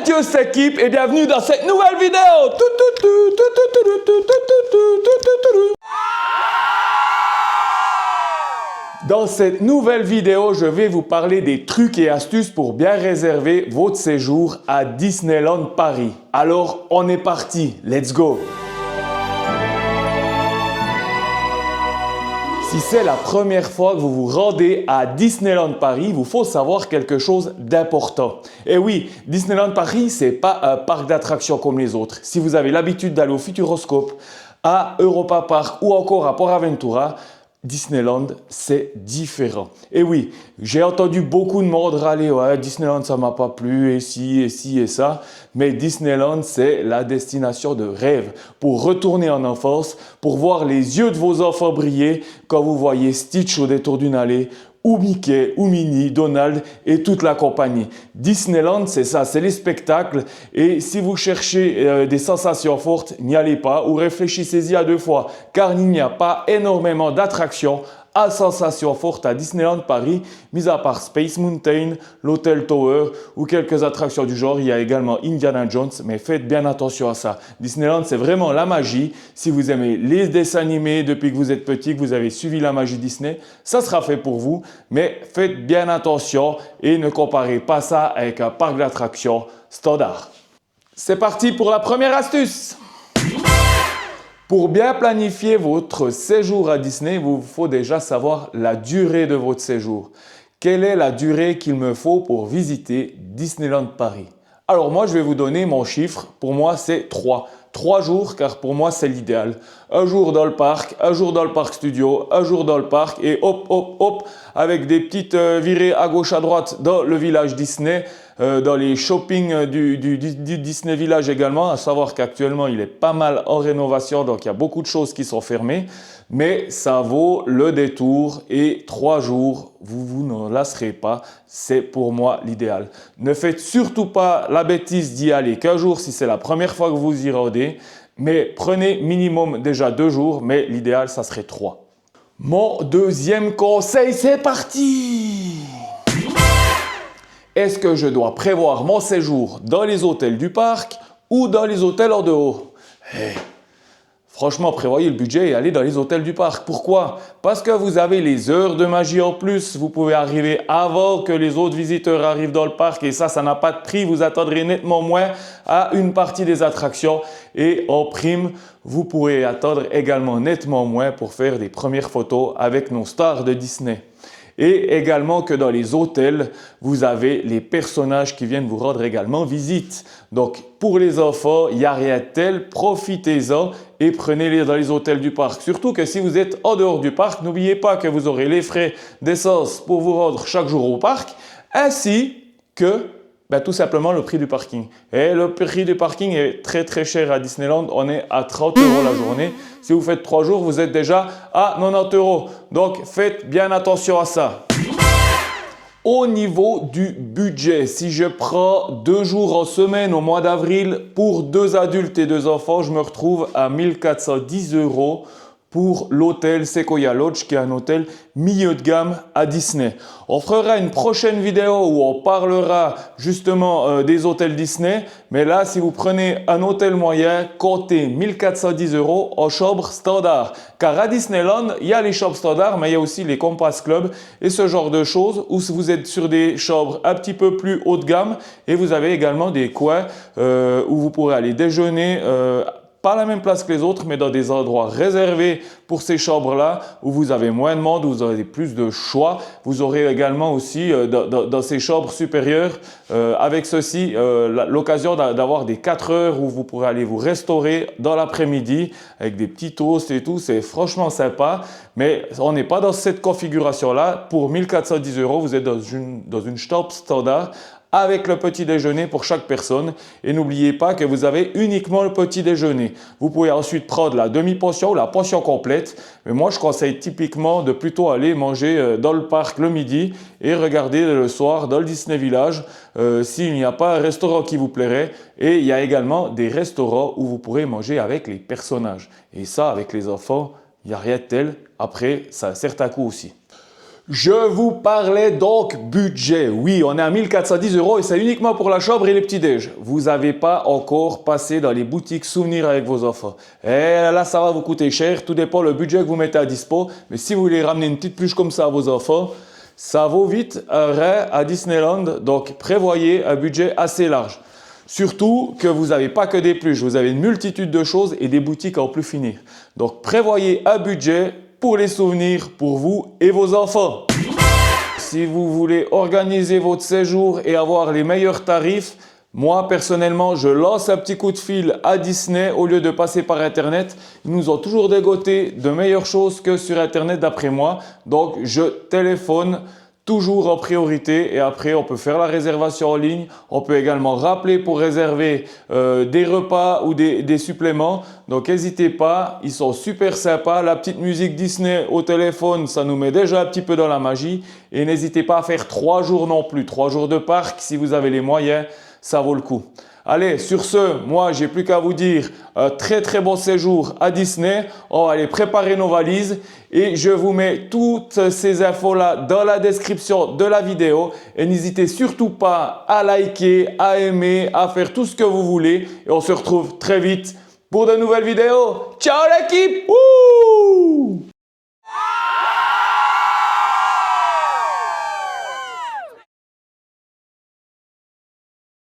Adios équipe et bienvenue dans cette nouvelle vidéo. Dans cette nouvelle vidéo, je vais vous parler des trucs et astuces pour bien réserver votre séjour à Disneyland Paris. Alors, on est parti, let's go! Si c'est la première fois que vous vous rendez à Disneyland Paris, il vous faut savoir quelque chose d'important. Et oui, Disneyland Paris, c'est pas un parc d'attractions comme les autres. Si vous avez l'habitude d'aller au Futuroscope, à Europa Park ou encore à PortAventura, Disneyland, c'est différent. Et oui, j'ai entendu beaucoup de monde râler « Ouais, Disneyland, ça m'a pas plu, et ci, et ça. » Mais Disneyland, c'est la destination de rêve pour retourner en enfance, pour voir les yeux de vos enfants briller quand vous voyez Stitch au détour d'une allée, ou Mickey, ou Minnie, Donald et toute la compagnie. Disneyland, c'est ça, c'est les spectacles. Et si vous cherchez des sensations fortes, n'y allez pas ou réfléchissez-y à deux fois, car il n'y a pas énormément d'attractions à sensations fortes à Disneyland Paris, mis à part Space Mountain, l'Hotel Tower ou quelques attractions du genre. Il y a également Indiana Jones, mais faites bien attention à ça. Disneyland, c'est vraiment la magie. Si vous aimez les dessins animés depuis que vous êtes petit, que vous avez suivi la magie Disney, ça sera fait pour vous. Mais faites bien attention et ne comparez pas ça avec un parc d'attractions standard. C'est parti pour la première astuce! Pour bien planifier votre séjour à Disney, il vous faut déjà savoir la durée de votre séjour. Quelle est la durée qu'il me faut pour visiter Disneyland Paris? Alors moi, je vais vous donner mon chiffre. Pour moi, c'est 3. 3 jours, car pour moi, c'est l'idéal. Un jour dans le parc, un jour dans le parc studio, un jour dans le parc et hop, hop, hop, avec des petites virées à gauche, à droite dans le village Disney, dans les shopping du Disney Village également, à savoir qu'actuellement, il est pas mal en rénovation, donc il y a beaucoup de choses qui sont fermées. Mais ça vaut le détour et 3 jours, vous n'en lasserez pas. C'est pour moi l'idéal. Ne faites surtout pas la bêtise d'y aller qu'un jour si c'est la première fois que vous y rendez. Mais prenez minimum déjà 2 jours, mais l'idéal, ça serait 3. Mon deuxième conseil, c'est parti! Est-ce que je dois prévoir mon séjour dans les hôtels du parc ou dans les hôtels en dehors? Franchement, prévoyez le budget et allez dans les hôtels du parc. Pourquoi? Parce que vous avez les heures de magie en plus. Vous pouvez arriver avant que les autres visiteurs arrivent dans le parc et ça n'a pas de prix. Vous attendrez nettement moins à une partie des attractions. Et en prime, vous pourrez attendre également nettement moins pour faire des premières photos avec nos stars de Disney. Et également que dans les hôtels, vous avez les personnages qui viennent vous rendre également visite. Donc, pour les enfants, il n'y a rien de tel, profitez-en et prenez-les dans les hôtels du parc. Surtout que si vous êtes en dehors du parc, n'oubliez pas que vous aurez les frais d'essence pour vous rendre chaque jour au parc, ainsi que tout simplement le prix du parking. Et le prix du parking est très très cher à Disneyland. On est à 30 € la journée. Si vous faites 3 jours, vous êtes déjà à 90 €. Donc faites bien attention à ça. Au niveau du budget, si je prends 2 jours en semaine au mois d'avril pour 2 adultes et 2 enfants, je me retrouve à 1410 € pour l'hôtel Sequoia Lodge, qui est un hôtel milieu de gamme à Disney. On fera une prochaine vidéo où on parlera justement des hôtels Disney. Mais là, si vous prenez un hôtel moyen, comptez 1410 € en chambre standard. Car à Disneyland, il y a les chambres standards, mais il y a aussi les Compass Club et ce genre de choses où vous êtes sur des chambres un petit peu plus haut de gamme. Et vous avez également des coins où vous pourrez aller déjeuner pas à la même place que les autres, mais dans des endroits réservés pour ces chambres-là, où vous avez moins de monde, où vous avez plus de choix. Vous aurez également aussi, dans ces chambres supérieures, avec ceci, l'occasion d'avoir des 4 heures où vous pourrez aller vous restaurer dans l'après-midi, avec des petits toasts et tout. C'est franchement sympa, mais on n'est pas dans cette configuration-là. Pour 1410 €, vous êtes dans une chambre standard, avec le petit déjeuner pour chaque personne. Et n'oubliez pas que vous avez uniquement le petit déjeuner. Vous pouvez ensuite prendre la demi-pension ou la pension complète. Mais moi, je conseille typiquement de plutôt aller manger dans le parc le midi et regarder le soir dans le Disney Village s'il n'y a pas un restaurant qui vous plairait. Et il y a également des restaurants où vous pourrez manger avec les personnages. Et ça, avec les enfants, il n'y a rien de tel. Après, ça a un certain coût aussi. Je vous parlais donc budget. Oui, on est à 1410 € et c'est uniquement pour la chambre et les petits-déj. Vous n'avez pas encore passé dans les boutiques souvenirs avec vos enfants. Et là, ça va vous coûter cher. Tout dépend le budget que vous mettez à dispo. Mais si vous voulez ramener une petite pluche comme ça à vos enfants, ça vaut vite un ray à Disneyland. Donc, prévoyez un budget assez large. Surtout que vous n'avez pas que des pluches. Vous avez une multitude de choses et des boutiques à en plus finir. Donc, prévoyez un budget pour les souvenirs pour vous et vos enfants. Si vous voulez organiser votre séjour et avoir les meilleurs tarifs, moi personnellement, je lance un petit coup de fil à Disney au lieu de passer par Internet. Ils nous ont toujours dégoté de meilleures choses que sur Internet d'après moi. Donc, je téléphone toujours en priorité et après on peut faire la réservation en ligne. On peut également rappeler pour réserver des repas ou des suppléments. Donc n'hésitez pas, ils sont super sympas. La petite musique Disney au téléphone, ça nous met déjà un petit peu dans la magie. Et n'hésitez pas à faire 3 jours non plus, 3 jours de parc si vous avez les moyens, ça vaut le coup. Allez, sur ce, moi, j'ai plus qu'à vous dire un très très bon séjour à Disney. On va aller préparer nos valises et je vous mets toutes ces infos-là dans la description de la vidéo. Et n'hésitez surtout pas à liker, à aimer, à faire tout ce que vous voulez. Et on se retrouve très vite pour de nouvelles vidéos. Ciao l'équipe! Wouh!